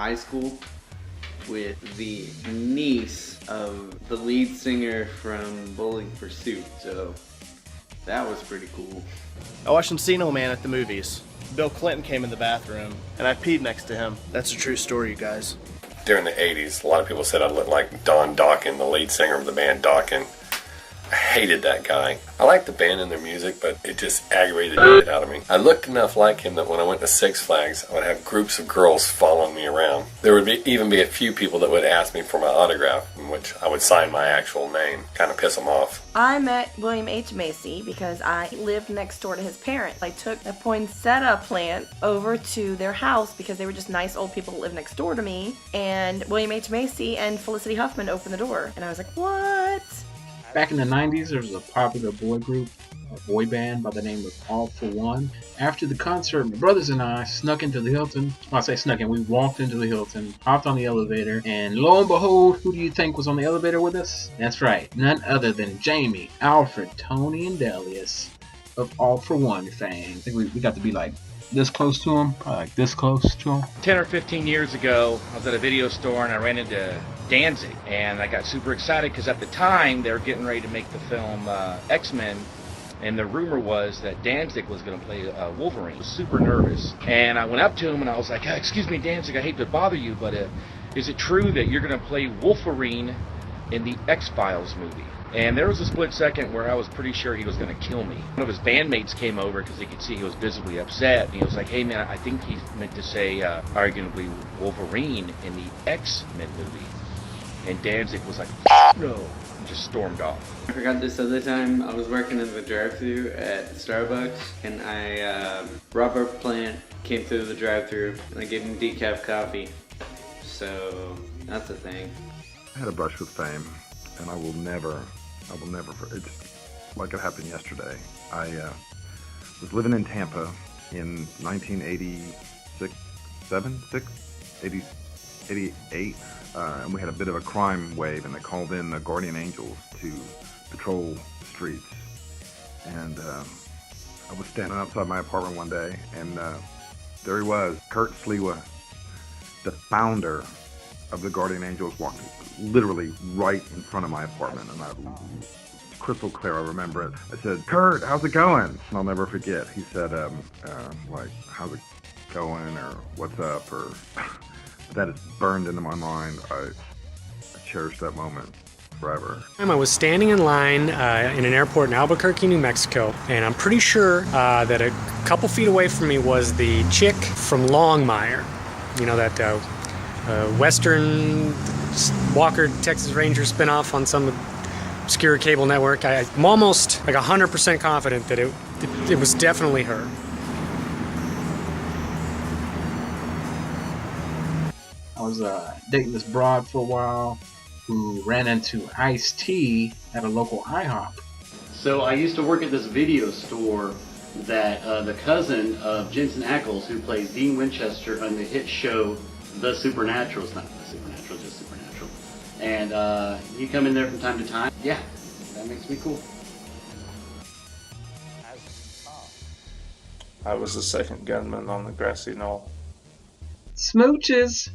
high school with the niece of the lead singer from Bowling for Soup, so that was pretty cool. I watched Encino Man at the movies. Bill Clinton came in the bathroom, and I peed next to him. That's a true story, you guys. During the 80s, a lot of people said I looked like Don Dokken, the lead singer of the band Dokken. I hated that guy. I liked the band and their music, but it just aggravated the shit out of me. I looked enough like him that when I went to Six Flags, I would have groups of girls following me around. There would even be a few people that would ask me for my autograph, in which I would sign my actual name, kind of piss them off. I met William H. Macy because I lived next door to his parents. I took a poinsettia plant over to their house because they were just nice old people who lived next door to me, and William H. Macy and Felicity Huffman opened the door, and I was like, what? Back in the 90s, there was a popular boy group, a boy band by the name of All For One. After the concert, my brothers and I snuck into the Hilton. Well, I say snuck in, we walked into the Hilton, hopped on the elevator, and lo and behold, who do you think was on the elevator with us? That's right, none other than Jamie, Alfred, Tony, and Delius of All For One fame. I think we got to be like this close to him, probably like this close to him. 10 or 15 years ago, I was at a video store and I ran into Danzig, and I got super excited because at the time they were getting ready to make the film X-Men, and the rumor was that Danzig was going to play Wolverine. I was super nervous, and I went up to him and I was like, excuse me, Danzig, I hate to bother you, but is it true that you're going to play Wolverine in the X-Files movie? And there was a split second where I was pretty sure he was going to kill me. One of his bandmates came over because he could see he was visibly upset. And he was like, hey man, I think he meant to say, are you going to be Wolverine in the X-Men movie? And Danzig was like, no, and just stormed off. I forgot this other time. I was working in the drive-thru at Starbucks, and Robert Plant came through the drive-thru, and I gave him decaf coffee. So that's a thing. I had a brush with fame, and I will never, it's like it happened yesterday. I was living in Tampa in 1986, 88, and we had a bit of a crime wave, and they called in the Guardian Angels to patrol the streets. And I was standing outside my apartment one day, and there he was, Kurt Sliwa, the founder of the Guardian Angels, walked literally right in front of my apartment, and it's crystal clear, I remember it. I said, Kurt, how's it going? And I'll never forget. He said, like, how's it going, or what's up, or that is burned into my mind. I cherish that moment forever. I was standing in line in an airport in Albuquerque, New Mexico, and I'm pretty sure that a couple feet away from me was the chick from Longmire. You know, that Western Walker Texas Ranger spinoff on some obscure cable network. I'm almost like 100% confident that it was definitely her. I was dating this broad for a while who ran into Ice-T at a local IHOP. So I used to work at this video store that the cousin of Jensen Ackles, who plays Dean Winchester on the hit show The Supernatural, it's not The Supernatural, just Supernatural. And he come in there from time to time. Yeah, that makes me cool. I was the second gunman on the grassy knoll. Smooches!